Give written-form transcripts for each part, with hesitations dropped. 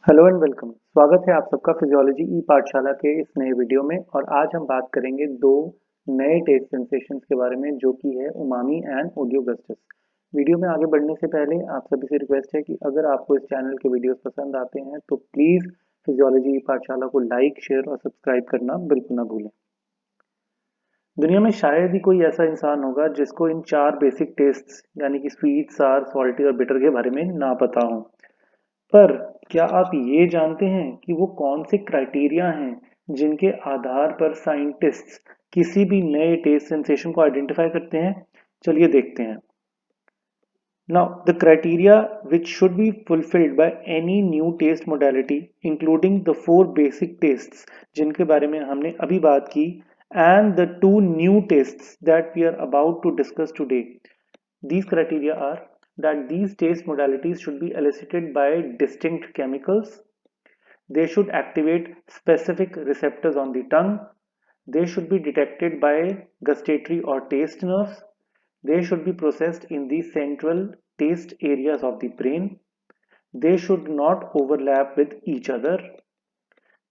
Hello and welcome. स्वागत है आप सबका फिजियोलॉजी ई पाठशाला के इस नए वीडियो में। और आज हम बात करेंगे दो नए टेस्ट सेंसेशंस के बारे में, जो कि है उमामी एंड ओलियोगस्टस। वीडियो में आगे बढ़ने से पहले आप सभी से रिक्वेस्ट है कि अगर आपको इस चैनल के वीडियोस पसंद आते हैं तो प्लीज़ फिजियोलॉजी ई पाठशाला को लाइक, शेयर और सब्सक्राइब करना बिल्कुल ना भूलें। दुनिया में शायद ही कोई ऐसा इंसान होगा जिसको इन चार बेसिक टेस्ट्स यानी कि स्वीट, सार, सॉल्टी और बिटर के बारे में ना पता हो। पर क्या आप ये जानते हैं कि वो कौन से क्राइटेरिया हैं जिनके आधार पर साइंटिस्ट्स किसी भी नए टेस्ट सेंसेशन को आइडेंटिफाई करते हैं? चलिए देखते हैं। Now, the criteria which should be fulfilled by any new taste modality, including the four basic tastes जिनके बारे में हमने अभी बात की, and the two new tastes that we are about to discuss today. These criteria are that these taste modalities should be elicited by distinct chemicals. They should activate specific receptors on the tongue. They should be detected by gustatory or taste nerves. They should be processed in the central taste areas of the brain. They should not overlap with each other.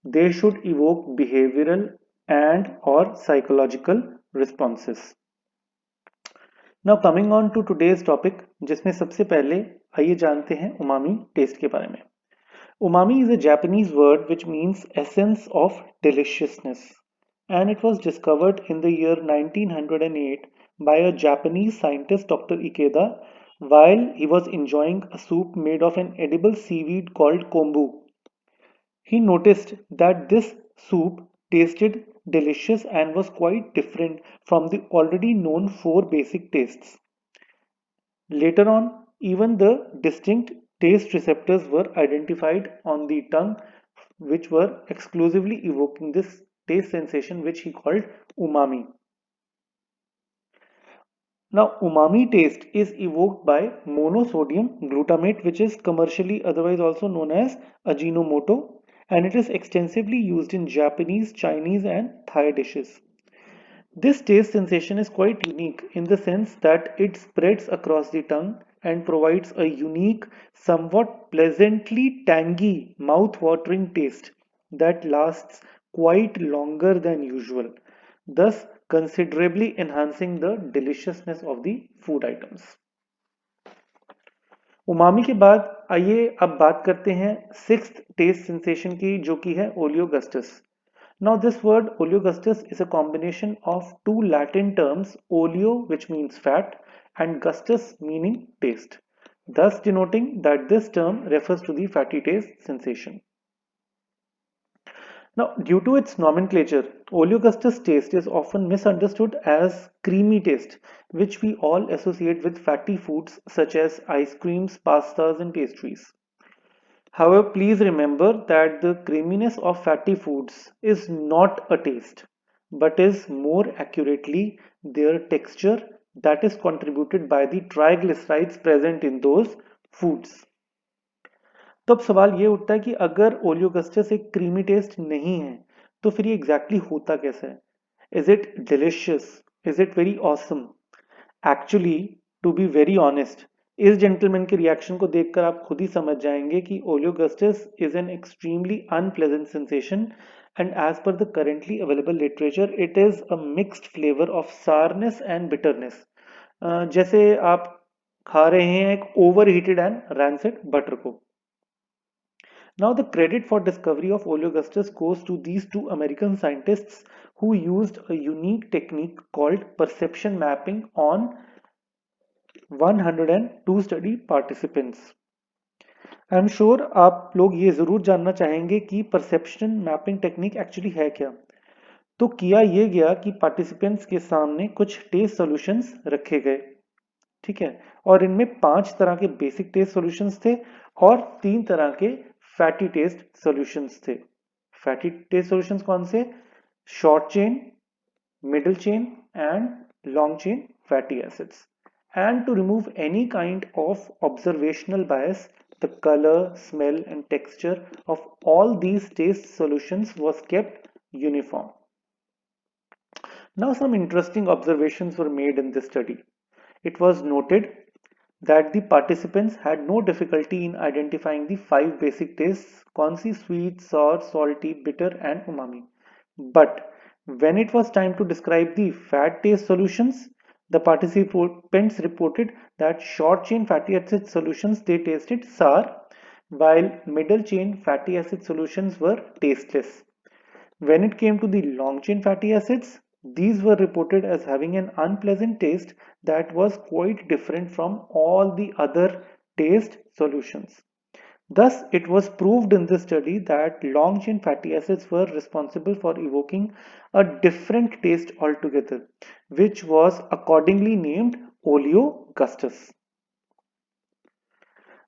They should evoke behavioral and or psychological responses. Now coming on to today's topic, जिसमें सबसे पहले आइए जानते हैं umami taste के बारे में। Umami is a Japanese word which means essence of deliciousness, and it was discovered in the year 1908 by a Japanese scientist, Dr. Ikeda, while he was enjoying a soup made of an edible seaweed called kombu. He noticed that this soup tasted delicious and was quite different from the already known four basic tastes. Later on, even the distinct taste receptors were identified on the tongue, which were exclusively evoking this taste sensation, which he called umami. Now, umami taste is evoked by monosodium glutamate, which is commercially otherwise also known as Ajinomoto, and it is extensively used in Japanese, Chinese, and Thai dishes. This taste sensation is quite unique in the sense that it spreads across the tongue and provides a unique, somewhat pleasantly tangy, mouth-watering taste that lasts quite longer than usual, thus considerably enhancing the deliciousness of the food items. Umami के बाद आइए अब बात करते हैं sixth test sensation की, जो कि है ओलियोगस्टस. Now, this word oleogustus is a combination of two Latin terms, oleo, which means fat, and gustus, meaning taste, thus denoting that this term refers to the fatty taste sensation. Now, due to its nomenclature, oleogustus taste is often misunderstood as creamy taste, which we all associate with fatty foods such as ice creams, pastas, and pastries. However, please remember that the creaminess of fatty foods is not a taste, but is more accurately their texture that is contributed by the triglycerides present in those foods. तो अब सवाल ये उठता है कि अगर ओलियोगस्टस एक creamy taste नहीं है तो फिर ये एग्जैक्टली होता कैसे है? Is it delicious? Is it very awesome? Actually, to be very honest, इस जेंटलमैन के रिएक्शन को देखकर आप खुद ही समझ जाएंगे कि oleogustus is an extremely unpleasant sensation, and as per the currently available literature it is a mixed flavour of sourness and bitterness, जैसे आप खा रहे हैं एक overheated and rancid butter को. Now, the credit for discovery of oleogustus goes to these two American scientists who used a unique technique called perception mapping on 102 study participants. I am sure आप लोग ये जरूर जानना चाहेंगे कि perception mapping technique actually है क्या. तो किया ये गया कि पार्टिसिपेंट्स के सामने कुछ टेस्ट सॉल्यूशंस रखे गए, ठीक है, और इनमें 5 तरह के बेसिक टेस्ट सॉल्यूशंस थे और 3 तरह के फैटी टेस्ट सॉल्यूशंस थे. फैटी टेस्ट सॉल्यूशंस कौन से? Short chain, middle chain, and long chain fatty acids. And to remove any kind of observational bias, the color, smell, and texture of all these taste solutions was kept uniform. Now, some interesting observations were made in this study. It was noted that the participants had no difficulty in identifying the 5 basic tastes, कौन सी, sweet, sour, salty, bitter and umami. But when it was time to describe the fat taste solutions, the participants reported that short chain fatty acid solutions they tasted sour, while middle chain fatty acid solutions were tasteless. When it came to the long chain fatty acids, these were reported as having an unpleasant taste that was quite different from all the other taste solutions. Thus, it was proved in this study that long chain fatty acids were responsible for evoking a different taste altogether, which was accordingly named oleogustus.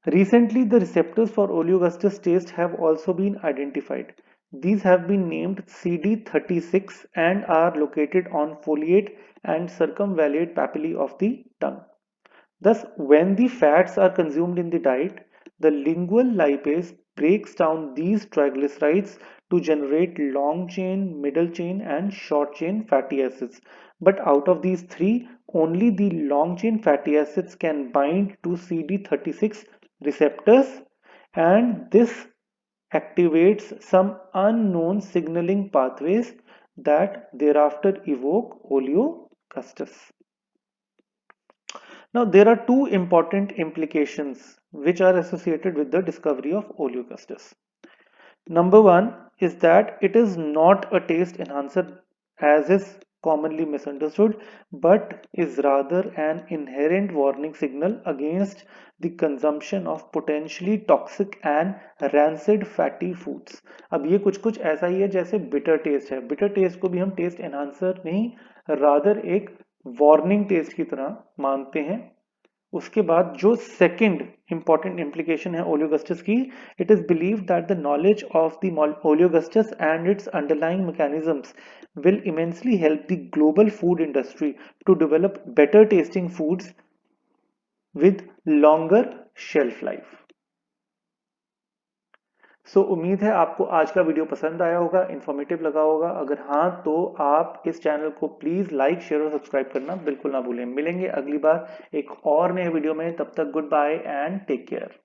Recently, the receptors for oleogustus taste have also been identified. These have been named CD36 and are located on foliate and circumvallate papillae of the tongue. Thus, when the fats are consumed in the diet, the lingual lipase breaks down these triglycerides to generate long chain, middle chain, and short chain fatty acids. But out of these three, only the long chain fatty acids can bind to CD36 receptors, and this activates some unknown signaling pathways that thereafter evoke oleogustus. Now, there are two important implications which are associated with the discovery of oleogustus. Number one is that it is not a taste enhancer as is commonly misunderstood, but is rather an inherent warning signal against the consumption of potentially toxic and rancid fatty foods. अब ये कुछ कुछ ऐसा ही है जैसे bitter taste है. Bitter taste को भी हम taste enhancer नहीं, rather एक warning taste की तरह मानते हैं. उसके बाद जो सेकंड इंपॉर्टेंट implication है oleogustus की, it is believed that the knowledge of the oleogustus and its underlying mechanisms will immensely help the global food industry to develop better tasting foods with longer shelf life. उम्मीद है आपको आज का video पसंद आया होगा, informative लगा होगा. अगर हाँ तो आप इस चैनल को प्लीज लाइक, शेयर और सब्सक्राइब करना बिल्कुल ना भूलें. मिलेंगे अगली बार एक और नए वीडियो में. तब तक good bye and take care.